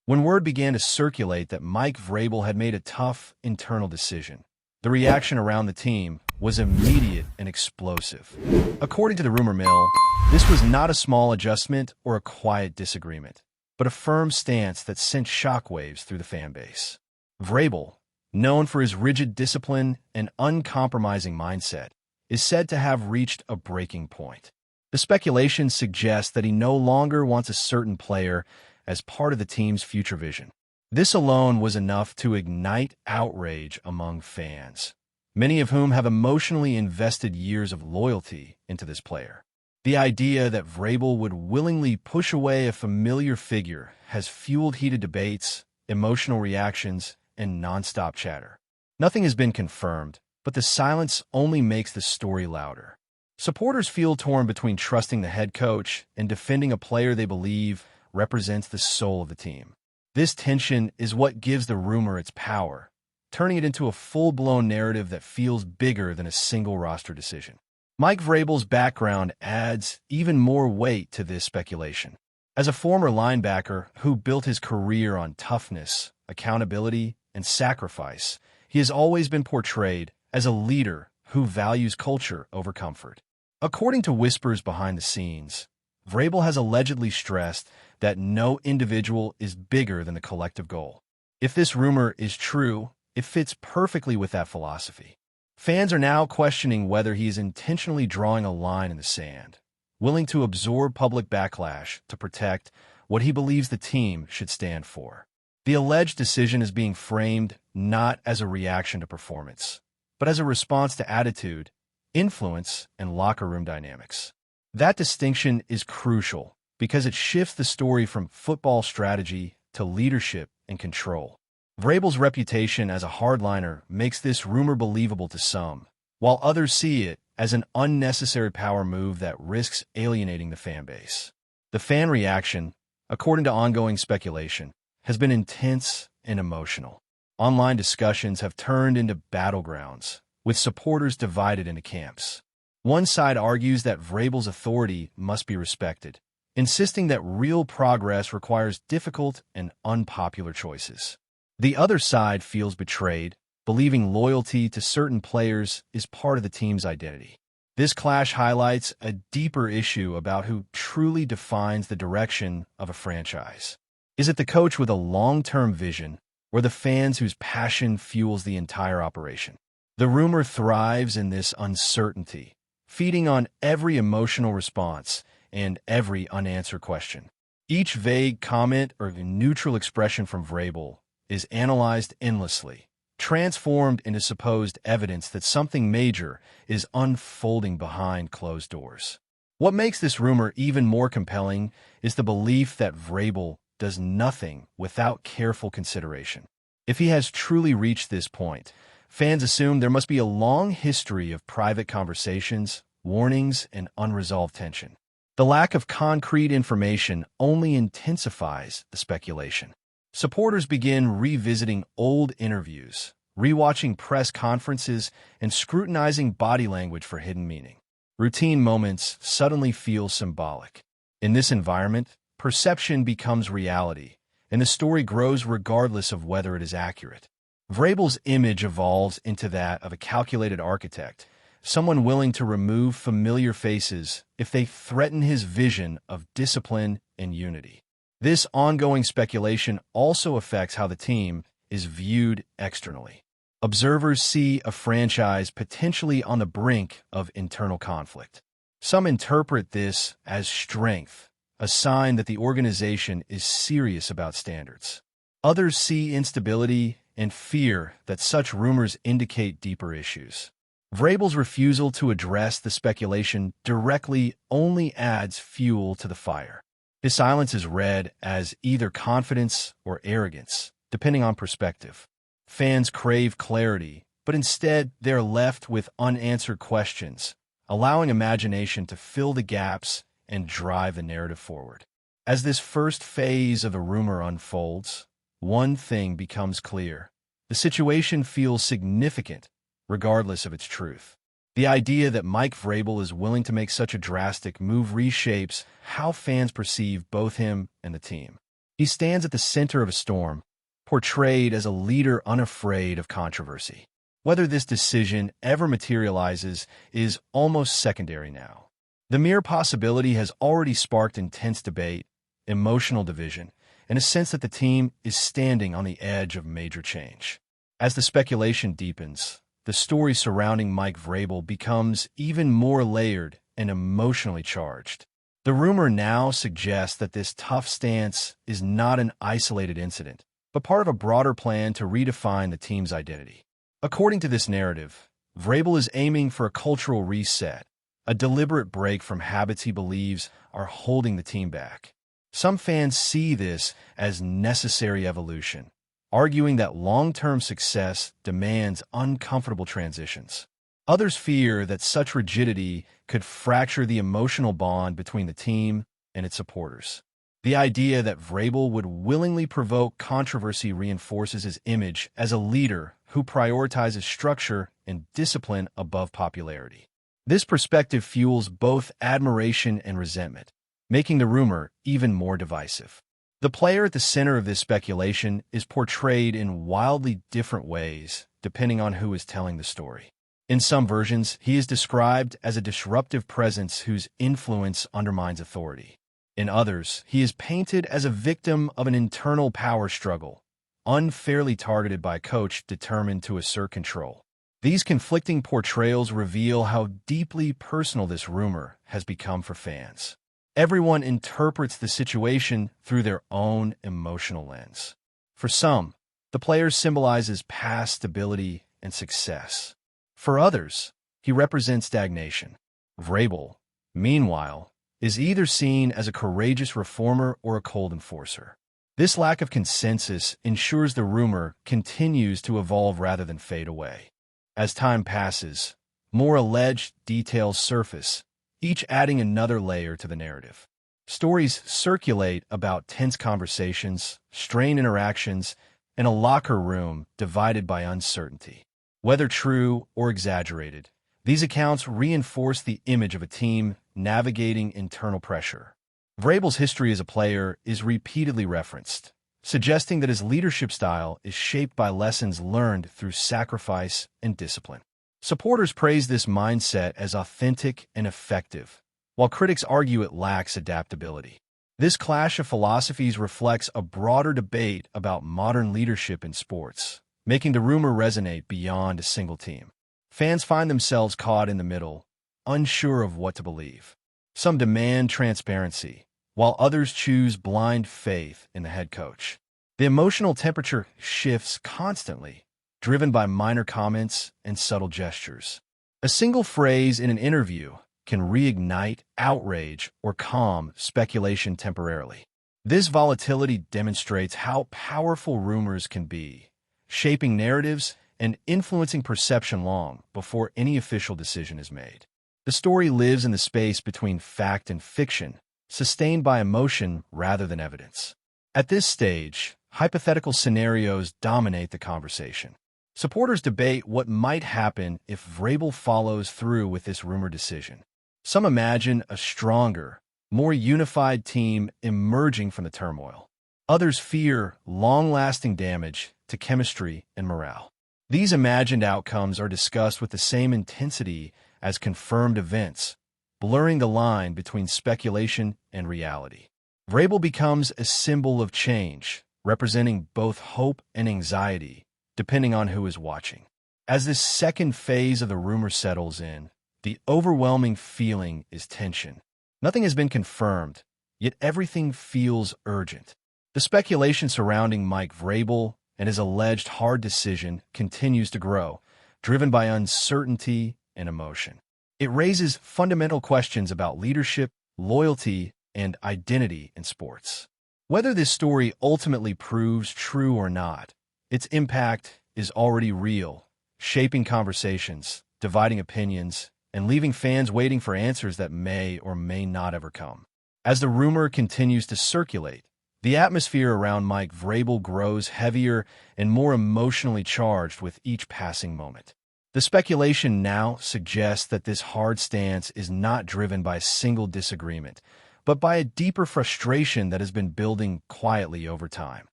When word began to circulate that Mike Vrabel had made a tough internal decision, the reaction around the team was immediate and explosive. According to the rumor mill, this was not a small adjustment or a quiet disagreement, but a firm stance that sent shockwaves through the fan base. Vrabel, known for his rigid discipline and uncompromising mindset, is said to have reached a breaking point. The speculation suggests that he no longer wants a certain player as part of the team's future vision. This alone was enough to ignite outrage among fans, many of whom have emotionally invested years of loyalty into this player. The idea that Vrabel would willingly push away a familiar figure has fueled heated debates, emotional reactions, and nonstop chatter. Nothing has been confirmed, but the silence only makes the story louder. Supporters feel torn between trusting the head coach and defending a player they believe represents the soul of the team. This tension is what gives the rumor its power, turning it into a full-blown narrative that feels bigger than a single roster decision. Mike Vrabel's background adds even more weight to this speculation. As a former linebacker who built his career on toughness, accountability, and sacrifice, he has always been portrayed as a leader who values culture over comfort. According to whispers behind the scenes, Vrabel has allegedly stressed that no individual is bigger than the collective goal. If this rumor is true, it fits perfectly with that philosophy. Fans are now questioning whether he is intentionally drawing a line in the sand, willing to absorb public backlash to protect what he believes the team should stand for. The alleged decision is being framed not as a reaction to performance, but as a response to attitude, influence, and locker room dynamics. That distinction is crucial because it shifts the story from football strategy to leadership and control. Vrabel's reputation as a hardliner makes this rumor believable to some, while others see it as an unnecessary power move that risks alienating the fan base. The fan reaction, according to ongoing speculation, has been intense and emotional. Online discussions have turned into battlegrounds, with supporters divided into camps. One side argues that Vrabel's authority must be respected, insisting that real progress requires difficult and unpopular choices. The other side feels betrayed, believing loyalty to certain players is part of the team's identity. This clash highlights a deeper issue about who truly defines the direction of a franchise. Is it the coach with a long-term vision, or the fans whose passion fuels the entire operation? The rumor thrives in this uncertainty, feeding on every emotional response and every unanswered question. Each vague comment or neutral expression from Vrabel is analyzed endlessly, transformed into supposed evidence that something major is unfolding behind closed doors. What makes this rumor even more compelling is the belief that Vrabel does nothing without careful consideration. If he has truly reached this point, fans assume there must be a long history of private conversations, warnings, and unresolved tension. The lack of concrete information only intensifies the speculation. Supporters begin revisiting old interviews, rewatching press conferences, and scrutinizing body language for hidden meaning. Routine moments suddenly feel symbolic. In this environment, perception becomes reality, and the story grows regardless of whether it is accurate. Vrabel's image evolves into that of a calculated architect, someone willing to remove familiar faces if they threaten his vision of discipline and unity. This ongoing speculation also affects how the team is viewed externally. Observers see a franchise potentially on the brink of internal conflict. Some interpret this as strength, a sign that the organization is serious about standards. Others see instability and fear that such rumors indicate deeper issues. Vrabel's refusal to address the speculation directly only adds fuel to the fire. His silence is read as either confidence or arrogance, depending on perspective. Fans crave clarity, but instead they're left with unanswered questions, allowing imagination to fill the gaps and drive the narrative forward. As this first phase of the rumor unfolds, one thing becomes clear. The situation feels significant, regardless of its truth. The idea that Mike Vrabel is willing to make such a drastic move reshapes how fans perceive both him and the team. He stands at the center of a storm, portrayed as a leader unafraid of controversy. Whether this decision ever materializes is almost secondary now. The mere possibility has already sparked intense debate, emotional division, and a sense that the team is standing on the edge of major change. As the speculation deepens, the story surrounding Mike Vrabel becomes even more layered and emotionally charged. The rumor now suggests that this tough stance is not an isolated incident, but part of a broader plan to redefine the team's identity. According to this narrative, Vrabel is aiming for a cultural reset, a deliberate break from habits he believes are holding the team back. Some fans see this as necessary evolution, arguing that long-term success demands uncomfortable transitions. Others fear that such rigidity could fracture the emotional bond between the team and its supporters. The idea that Vrabel would willingly provoke controversy reinforces his image as a leader who prioritizes structure and discipline above popularity. This perspective fuels both admiration and resentment, making the rumor even more divisive. The player at the center of this speculation is portrayed in wildly different ways, depending on who is telling the story. In some versions, he is described as a disruptive presence whose influence undermines authority. In others, he is painted as a victim of an internal power struggle, unfairly targeted by a coach determined to assert control. These conflicting portrayals reveal how deeply personal this rumor has become for fans. Everyone interprets the situation through their own emotional lens. For some, the player symbolizes past stability and success. For others, he represents stagnation. Vrabel, meanwhile, is either seen as a courageous reformer or a cold enforcer. This lack of consensus ensures the rumor continues to evolve rather than fade away. As time passes, more alleged details surface, each adding another layer to the narrative. Stories circulate about tense conversations, strained interactions, and a locker room divided by uncertainty. Whether true or exaggerated, these accounts reinforce the image of a team navigating internal pressure. Vrabel's history as a player is repeatedly referenced, suggesting that his leadership style is shaped by lessons learned through sacrifice and discipline. Supporters praise this mindset as authentic and effective, while critics argue it lacks adaptability. This clash of philosophies reflects a broader debate about modern leadership in sports, making the rumor resonate beyond a single team. Fans find themselves caught in the middle, unsure of what to believe. Some demand transparency, while others choose blind faith in the head coach. The emotional temperature shifts constantly, driven by minor comments and subtle gestures. A single phrase in an interview can reignite outrage or calm speculation temporarily. This volatility demonstrates how powerful rumors can be, shaping narratives and influencing perception long before any official decision is made. The story lives in the space between fact and fiction, sustained by emotion rather than evidence. At this stage, hypothetical scenarios dominate the conversation. Supporters debate what might happen if Vrabel follows through with this rumored decision. Some imagine a stronger, more unified team emerging from the turmoil. Others fear long-lasting damage to chemistry and morale. These imagined outcomes are discussed with the same intensity as confirmed events, blurring the line between speculation and reality. Vrabel becomes a symbol of change, representing both hope and anxiety, depending on who is watching. As this second phase of the rumor settles in, the overwhelming feeling is tension. Nothing has been confirmed, yet everything feels urgent. The speculation surrounding Mike Vrabel and his alleged hard decision continues to grow, driven by uncertainty and emotion. It raises fundamental questions about leadership, loyalty, and identity in sports. Whether this story ultimately proves true or not, its impact is already real, shaping conversations, dividing opinions, and leaving fans waiting for answers that may or may not ever come. As the rumor continues to circulate, the atmosphere around Mike Vrabel grows heavier and more emotionally charged with each passing moment. The speculation now suggests that this hard stance is not driven by a single disagreement, but by a deeper frustration that has been building quietly over time.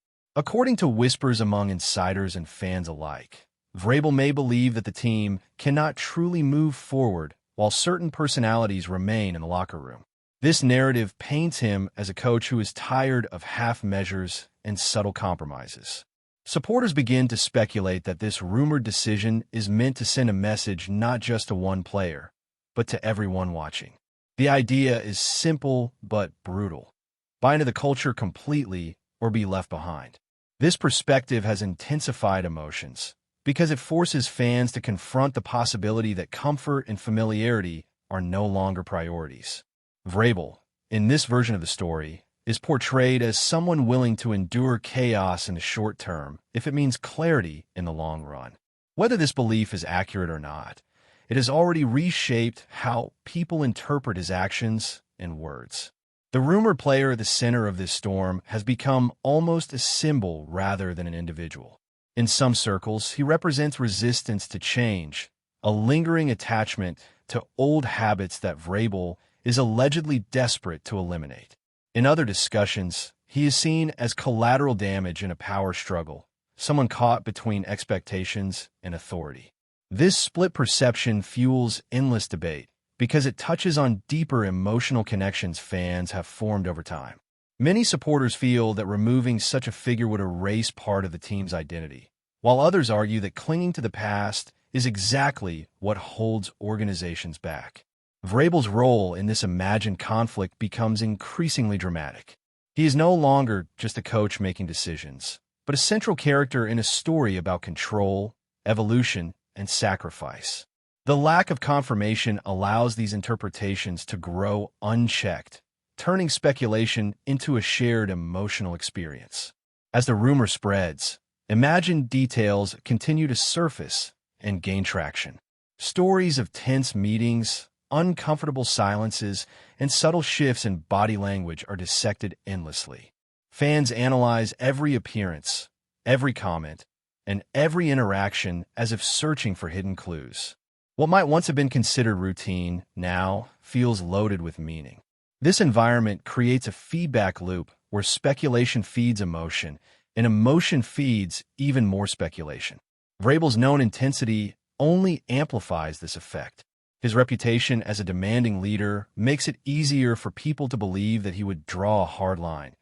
According to whispers among insiders and fans alike, Vrabel may believe that the team cannot truly move forward while certain personalities remain in the locker room. This narrative paints him as a coach who is tired of half measures and subtle compromises. Supporters begin to speculate that this rumored decision is meant to send a message not just to one player, but to everyone watching. The idea is simple but brutal. Buy into the culture completely or be left behind. This perspective has intensified emotions because it forces fans to confront the possibility that comfort and familiarity are no longer priorities. Vrabel, in this version of the story, is portrayed as someone willing to endure chaos in the short term if it means clarity in the long run. Whether this belief is accurate or not, it has already reshaped how people interpret his actions and words. The rumored player at the center of this storm has become almost a symbol rather than an individual. In some circles, he represents resistance to change, a lingering attachment to old habits that Vrabel is allegedly desperate to eliminate. In other discussions, he is seen as collateral damage in a power struggle, someone caught between expectations and authority. This split perception fuels endless debate because it touches on deeper emotional connections fans have formed over time. Many supporters feel that removing such a figure would erase part of the team's identity, while others argue that clinging to the past is exactly what holds organizations back. Vrabel's role in this imagined conflict becomes increasingly dramatic. He is no longer just a coach making decisions, but a central character in a story about control, evolution, and sacrifice. The lack of confirmation allows these interpretations to grow unchecked, turning speculation into a shared emotional experience. As the rumor spreads, imagined details continue to surface and gain traction. Stories of tense meetings, uncomfortable silences, and subtle shifts in body language are dissected endlessly. Fans analyze every appearance, every comment, and every interaction as if searching for hidden clues. What might once have been considered routine now feels loaded with meaning. This environment creates a feedback loop where speculation feeds emotion, and emotion feeds even more speculation. Vrabel's known intensity only amplifies this effect. His reputation as a demanding leader makes it easier for people to believe that he would draw a hard line,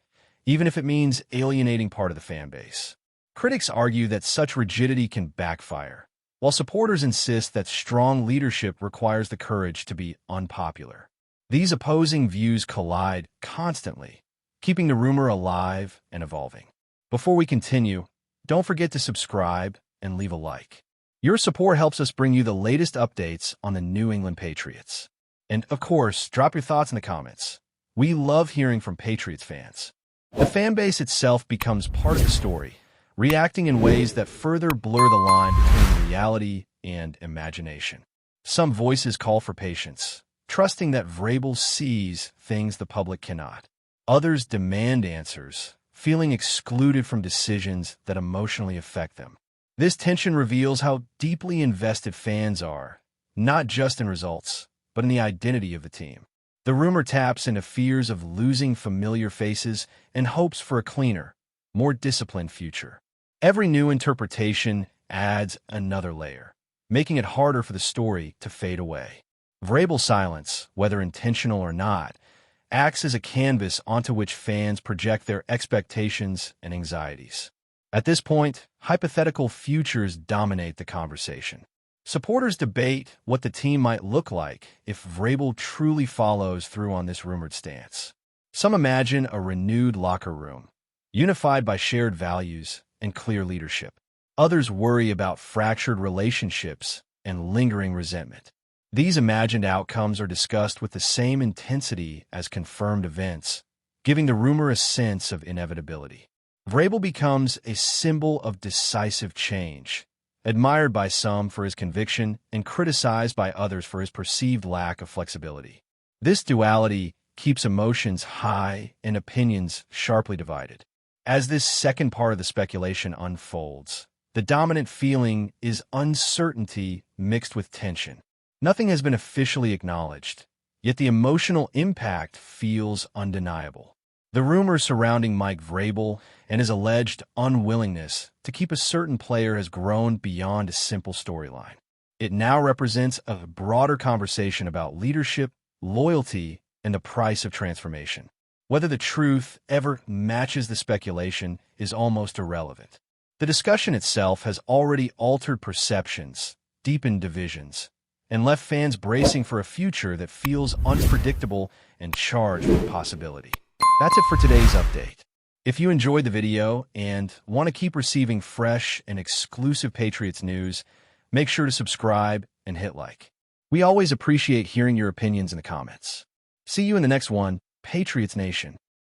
even if it means alienating part of the fan base. Critics argue that such rigidity can backfire, while supporters insist that strong leadership requires the courage to be unpopular. These opposing views collide constantly, keeping the rumor alive and evolving. Before we continue, don't forget to subscribe and leave a like. Your support helps us bring you the latest updates on the New England Patriots. And, of course, drop your thoughts in the comments. We love hearing from Patriots fans. The fan base itself becomes part of the story, reacting in ways that further blur the line between reality and imagination. Some voices call for patience, trusting that Vrabel sees things the public cannot. Others demand answers, feeling excluded from decisions that emotionally affect them. This tension reveals how deeply invested fans are, not just in results, but in the identity of the team. The rumor taps into fears of losing familiar faces and hopes for a cleaner, more disciplined future. Every new interpretation adds another layer, making it harder for the story to fade away. Vrabel's silence, whether intentional or not, acts as a canvas onto which fans project their expectations and anxieties. At this point, hypothetical futures dominate the conversation. Supporters debate what the team might look like if Vrabel truly follows through on this rumored stance. Some imagine a renewed locker room, unified by shared values and clear leadership. Others worry about fractured relationships and lingering resentment. These imagined outcomes are discussed with the same intensity as confirmed events, giving the rumor a sense of inevitability. Vrabel becomes a symbol of decisive change, admired by some for his conviction and criticized by others for his perceived lack of flexibility. This duality keeps emotions high and opinions sharply divided. As this second part of the speculation unfolds, the dominant feeling is uncertainty mixed with tension. Nothing has been officially acknowledged, yet the emotional impact feels undeniable. The rumors surrounding Mike Vrabel and his alleged unwillingness to keep a certain player has grown beyond a simple storyline. It now represents a broader conversation about leadership, loyalty, and the price of transformation. Whether the truth ever matches the speculation is almost irrelevant. The discussion itself has already altered perceptions, deepened divisions, and left fans bracing for a future that feels unpredictable and charged with possibility. That's it for today's update. If you enjoyed the video and want to keep receiving fresh and exclusive Patriots news, make sure to subscribe and hit like. We always appreciate hearing your opinions in the comments. See you in the next one, Patriots Nation.